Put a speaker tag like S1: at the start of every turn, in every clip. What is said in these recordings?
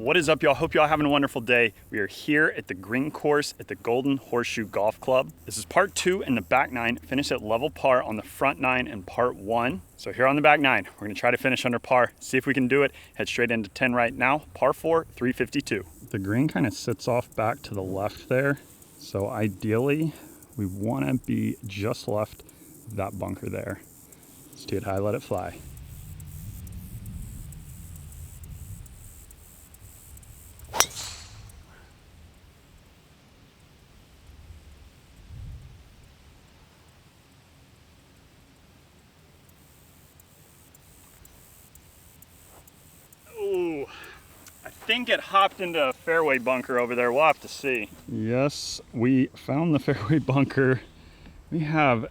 S1: What is up, y'all? Hope y'all having a wonderful day. We are here at the green course at the Golden Horseshoe Golf Club. This is part 2 in the back 9. Finished at level par on the front 9 in part 1. So here on the back 9, we're going to try to finish under par, see if we can do it. Head straight into 10 right now. Par 4, 352. The green kind of sits off back to the left there. So ideally, we want to be just left of that bunker there. Let's tee it high, let it fly. I think it hopped into a fairway bunker over there. We'll have to see. Yes, we found the fairway bunker. We have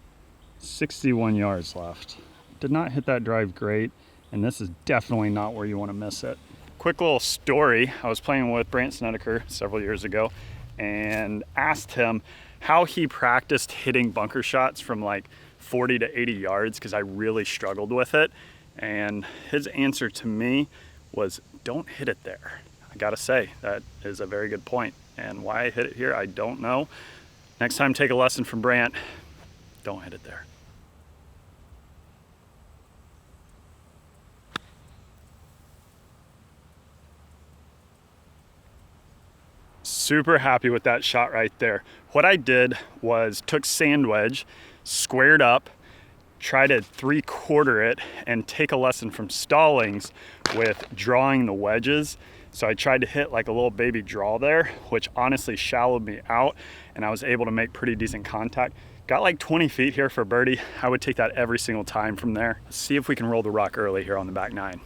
S1: 61 yards left. Did not hit that drive great, and this is definitely not where you want to miss it. Quick little story. I was playing with Brant Snedeker several years ago and asked him how he practiced hitting bunker shots from like 40 to 80 yards because I really struggled with it. And his answer to me was, don't hit it there. I gotta say, that is a very good point. And why I hit it here, I don't know. Next time, take a lesson from Brant. Don't hit it there. Super happy with that shot right there. What I did was took sand wedge, squared up, try to 3/4 it and take a lesson from Stallings with drawing the wedges. So I tried to hit like a little baby draw there, which honestly shallowed me out, and I was able to make pretty decent contact. Got like 20 feet here for birdie. I would take that every single time from there. Let's see if we can roll the rock early here on the back 9.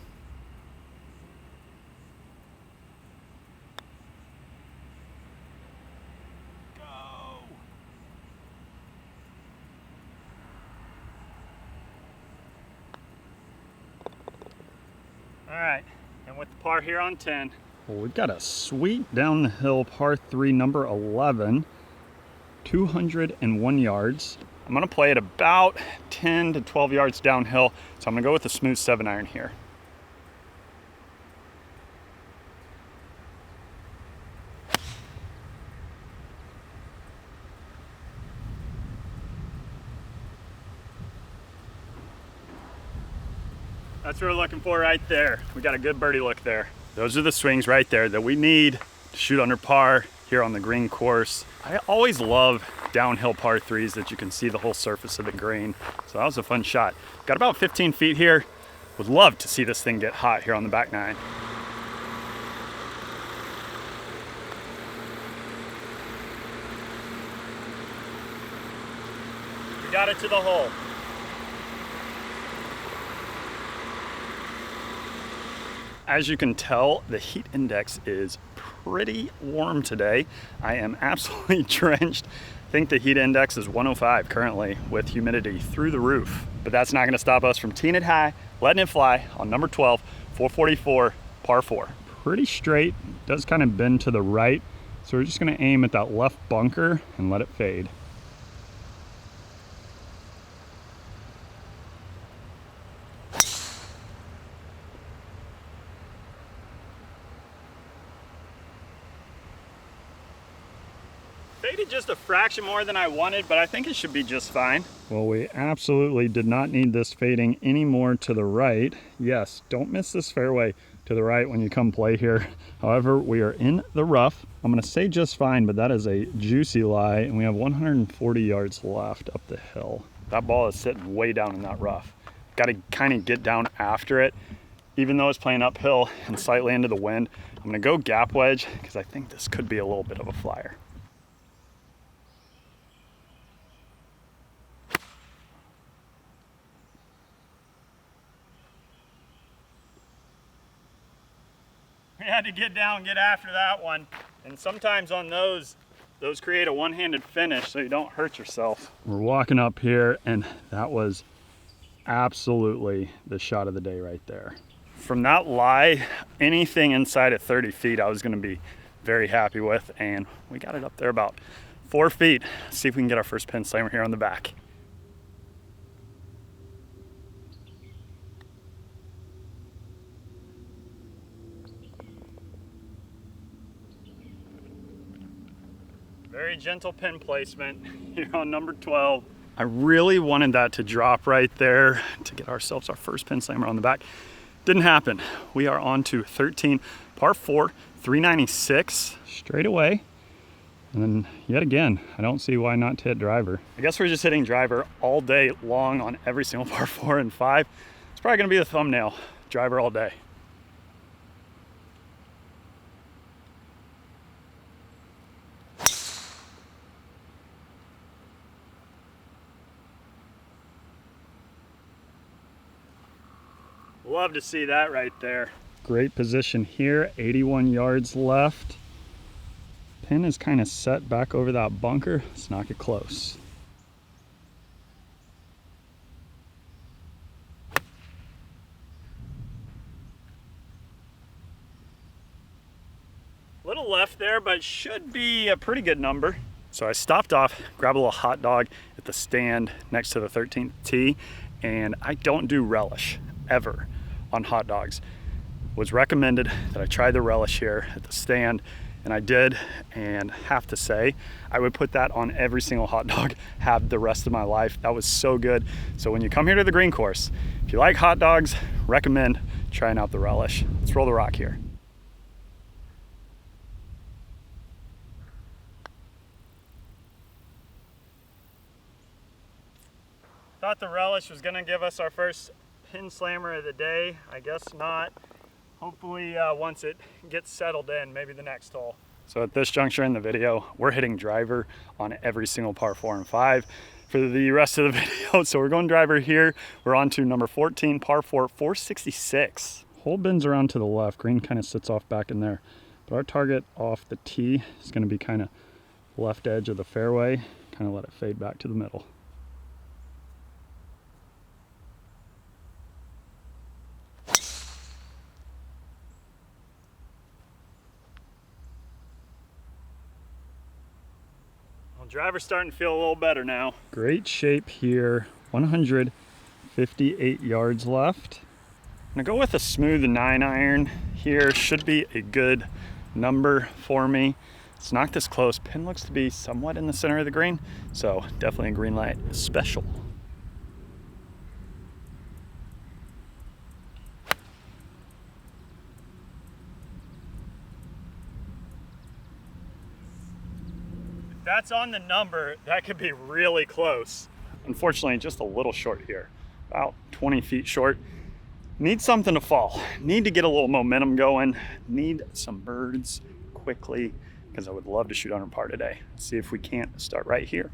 S1: All right, and with the par here on 10. Well, we've got a sweet down the hill par 3, number 11, 201 yards. I'm gonna play it about 10 to 12 yards downhill, so I'm gonna go with a smooth 7-iron here. That's what we're looking for right there. We got a good birdie look there. Those are the swings right there that we need to shoot under par here on the green course. I always love downhill par 3s that you can see the whole surface of the green. So that was a fun shot. Got about 15 feet here. Would love to see this thing get hot here on the back 9. We got it to the hole. As you can tell, the heat index is pretty warm today. I am absolutely drenched. I think the heat index is 105 currently with humidity through the roof. But that's not gonna stop us from teeing it high, letting it fly on number 12, 444, par 4. Pretty straight, does kind of bend to the right. So we're just gonna aim at that left bunker and let it fade. Faded just a fraction more than I wanted, but I think it should be just fine. Well, we absolutely did not need this fading any more to the right. Yes, don't miss this fairway to the right when you come play here. However, we are in the rough. I'm gonna say just fine, but that is a juicy lie, and we have 140 yards left up the hill. That ball is sitting way down in that rough. Got to kind of get down after it. Even though it's playing uphill and slightly into the wind, I'm gonna go gap wedge because I think this could be a little bit of a flyer. We had to get down, get after that one. And sometimes on those create a one-handed finish so you don't hurt yourself. We're walking up here and that was absolutely the shot of the day right there. From that lie, anything inside of 30 feet I was gonna be very happy with, and we got it up there about 4 feet. Let's see if we can get our first pin slammer here on the back. Very gentle pin placement here on number 12. I really wanted that to drop right there to get ourselves our first pin slammer on the back. Didn't happen. We are on to 13, par 4, 396 straight away. And then yet again, I don't see why not to hit driver. I guess we're just hitting driver all day long on every single par 4 and 5. It's probably gonna be the thumbnail, driver all day. Love to see that right there. Great position here, 81 yards left. Pin is kind of set back over that bunker. Let's knock it close. Little left there, but should be a pretty good number. So I stopped off, grabbed a little hot dog at the stand next to the 13th tee, and I don't do relish ever on hot dogs. Was recommended that I try the relish here at the stand, and I did, and have to say, I would put that on every single hot dog, have the rest of my life. That was so good. So when you come here to the green course, if you like hot dogs, recommend trying out the relish. Let's roll the rock here. Thought the relish was gonna give us our first pin slammer of the day. I guess not. Hopefully once it gets settled in, maybe the next hole. So at this juncture in the video, we're hitting driver on every single par 4 and 5 for the rest of the video. So we're going driver here. We're on to number 14, par 4, 466. Hole bends around to the left. Green kind of sits off back in there. But our target off the tee is going to be kind of left edge of the fairway. Kind of let it fade back to the middle. Driver's starting to feel a little better now. Great shape here, 158 yards left. I'm gonna go with a smooth 9-iron here. Should be a good number for me. Let's knock this close. Pin looks to be somewhat in the center of the green, so definitely a green light special. That's on the number, that could be really close. Unfortunately, just a little short here, about 20 feet short. Need something to fall, need to get a little momentum going, need some birds quickly, because I would love to shoot under par today. See if we can't start right here.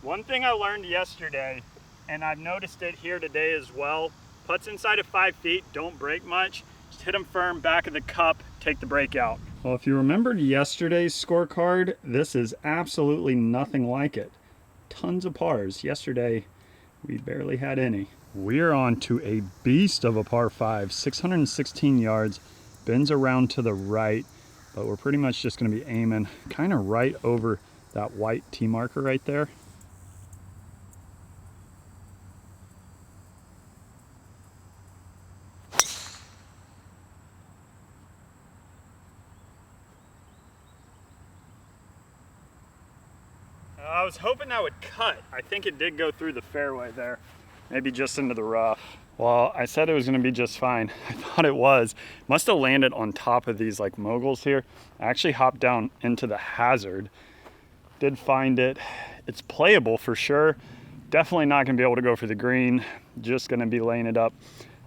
S1: One thing I learned yesterday, and I've noticed it here today as well, putts inside of 5 feet, don't break much. Just hit them firm, back of the cup, take the break out. Well, if you remembered yesterday's scorecard, this is absolutely nothing like it. Tons of pars. Yesterday, we barely had any. We're on to a beast of a par 5, 616 yards, bends around to the right, but we're pretty much just gonna be aiming kind of right over that white tee marker right there. I was hoping that would cut. I think it did go through the fairway there, maybe just into the rough. Well, I said it was gonna be just fine. I thought it was. Must have landed on top of these like moguls here. I actually hopped down into the hazard. Did find it. It's playable for sure. Definitely not gonna be able to go for the green. Just gonna be laying it up.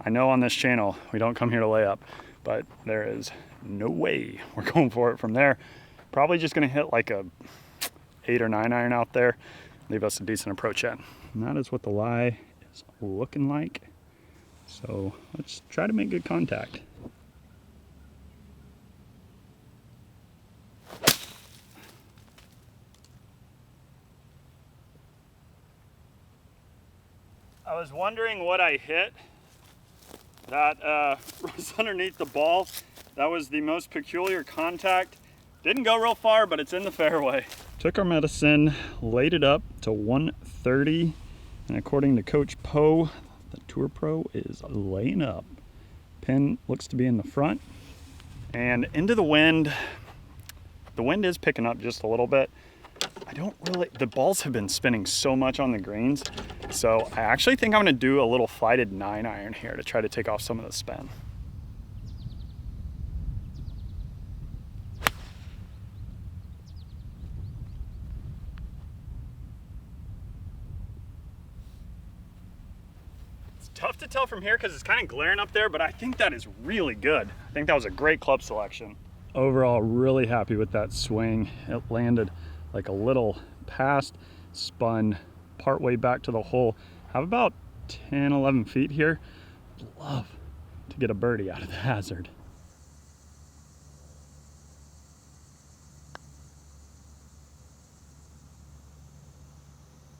S1: I know on this channel, we don't come here to lay up, but there is no way we're going for it from there. Probably just gonna hit like a 8 or 9 iron out there, leave us a decent approach in. And that is what the lie is looking like. So let's try to make good contact. I was wondering what I hit that was underneath the ball. That was the most peculiar contact. Didn't go real far, but it's in the fairway. Took our medicine, laid it up to 130, and according to Coach Poe, the Tour Pro is laying up. Pin looks to be in the front, and into the wind. The wind is picking up just a little bit. The balls have been spinning so much on the greens, so I actually think I'm gonna do a little flighted 9-iron here to try to take off some of the spin. It's tough to tell from here because it's kind of glaring up there, but I think that is really good. I think that was a great club selection. Overall, really happy with that swing. It landed like a little past, spun partway back to the hole. Have about 10, 11 feet here. Love to get a birdie out of the hazard.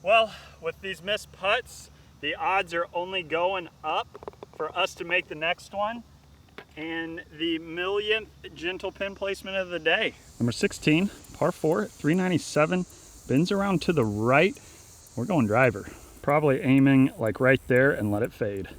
S1: Well, with these missed putts, the odds are only going up for us to make the next one. And the millionth gentle pin placement of the day. Number 16, par 4, 397, bends around to the right. We're going driver. Probably aiming like right there and let it fade.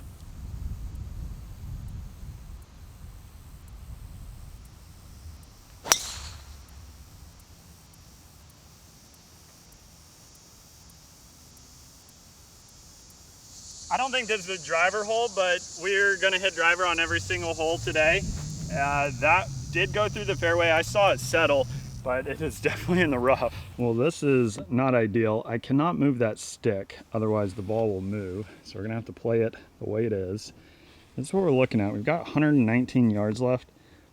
S1: I don't think this is a driver hole, but we're gonna hit driver on every single hole today. That did go through the fairway. I saw it settle, but it is definitely in the rough. Well, this is not ideal. I cannot move that stick, otherwise the ball will move. So we're gonna have to play it the way it is. This is what we're looking at. We've got 119 yards left.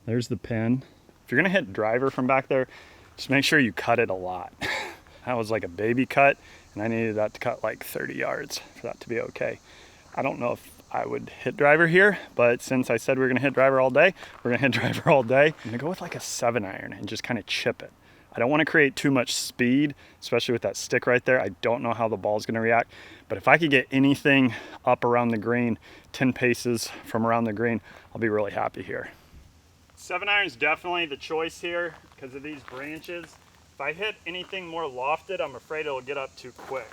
S1: There's the pin. If you're gonna hit driver from back there, just make sure you cut it a lot. That was like a baby cut, and I needed that to cut like 30 yards for that to be okay. I don't know if I would hit driver here, but since I said we were gonna hit driver all day, we're gonna hit driver all day. I'm gonna go with like a 7-iron and just kind of chip it. I don't wanna create too much speed, especially with that stick right there. I don't know how the ball's gonna react, but if I could get anything up around the green, 10 paces from around the green, I'll be really happy here. 7-iron is definitely the choice here because of these branches. If I hit anything more lofted, I'm afraid it'll get up too quick.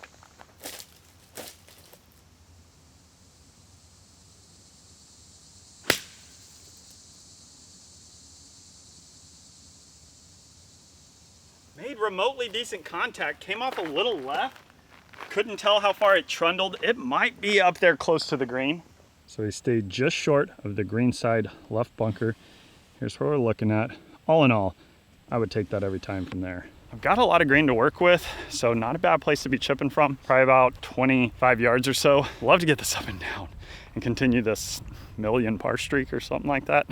S1: Made remotely decent contact, came off a little left. Couldn't tell how far it trundled. It might be up there close to the green. So he stayed just short of the green side left bunker. Here's what we're looking at. All in all, I would take that every time from there. I've got a lot of green to work with, so not a bad place to be chipping from. Probably about 25 yards or so. Love to get this up and down and continue this million par streak or something like that.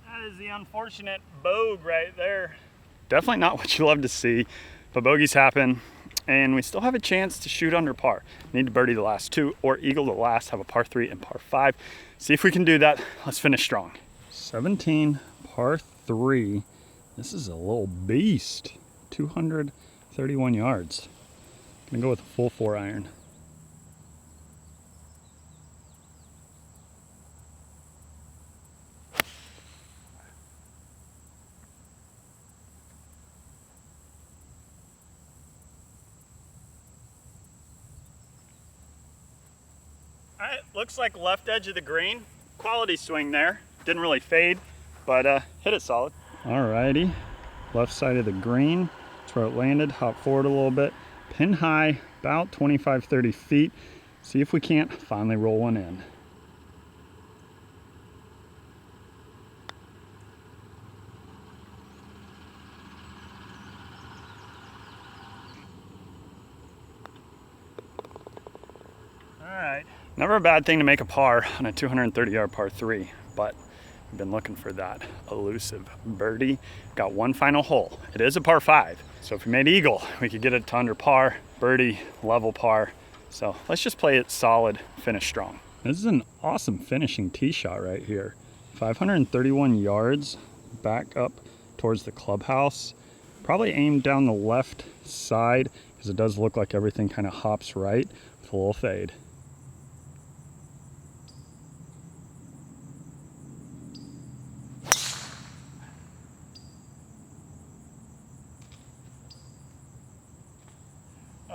S1: That is the unfortunate bogey right there. Definitely not what you love to see, but bogeys happen, and we still have a chance to shoot under par. Need to birdie the last two or eagle the last, have a par 3 and par 5. See if we can do that. Let's finish strong. 17, par 3. This is a little beast. 231 yards. Gonna go with a full 4-iron. All right, looks like left edge of the green. Quality swing there. Didn't really fade, but hit it solid. All righty, left side of the green. That's where it landed. Hop forward a little bit. Pin high, about 25, 30 feet. See if we can't finally roll one in. All right. Never a bad thing to make a par on a 230-yard par 3, but I've been looking for that elusive birdie. Got one final hole. It is a par 5, so if we made eagle, we could get it to under par, birdie, level par. So let's just play it solid, finish strong. This is an awesome finishing tee shot right here. 531 yards back up towards the clubhouse. Probably aimed down the left side because it does look like everything kind of hops right with a little fade.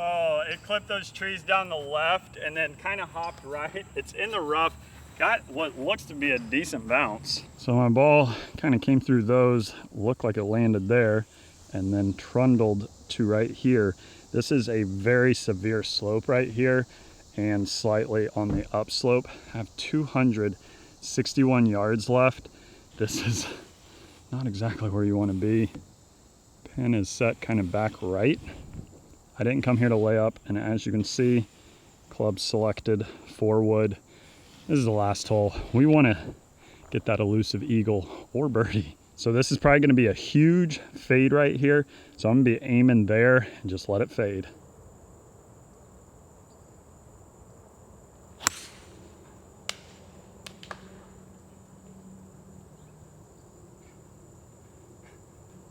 S1: Oh, it clipped those trees down the left and then kind of hopped right. It's in the rough. Got what looks to be a decent bounce. So my ball kind of came through those, looked like it landed there, and then trundled to right here. This is a very severe slope right here and slightly on the upslope. I have 261 yards left. This is not exactly where you want to be. Pin is set kind of back right. I didn't come here to lay up, and as you can see, club selected 4 wood. This is the last hole. We want to get that elusive eagle or birdie. So this is probably going to be a huge fade right here. So I'm going to be aiming there and just let it fade.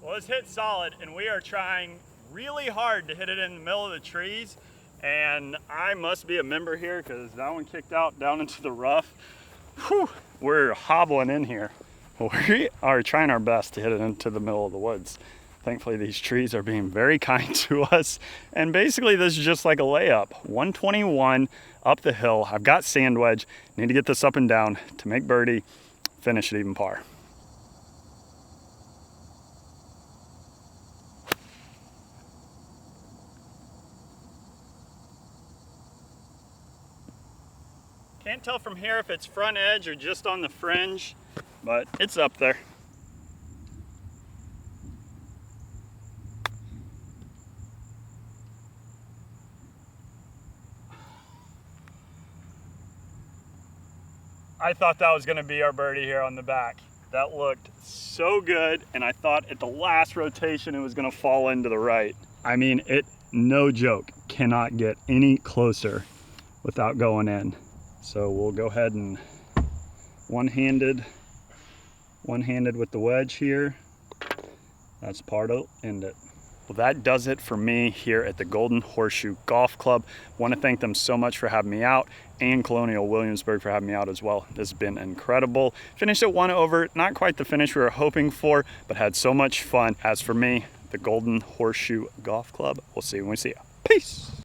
S1: Well, it's hit solid, and we are trying really hard to hit it in the middle of the trees, and I must be a member here because that one kicked out down into the rough. Whew, we're hobbling in here. We are trying our best to hit it into the middle of the woods. Thankfully, these trees are being very kind to us, and basically this is just like a layup. 121 up the hill. I've got sand wedge. Need to get this up and down to make birdie, finish it even par. Can't tell from here if it's front edge or just on the fringe, but it's up there. I thought that was going to be our birdie here on the back. That looked so good, and I thought at the last rotation it was going to fall into the right. I mean, it, no joke, cannot get any closer without going in. So we'll go ahead and one-handed with the wedge here. That's par to end it. Well, that does it for me here at the Golden Horseshoe Golf Club. Want to thank them so much for having me out, and Colonial Williamsburg for having me out as well. This has been incredible. Finished at 1 over, not quite the finish we were hoping for, but had so much fun. As for me, the Golden Horseshoe Golf Club, we'll see you when we see you. Peace.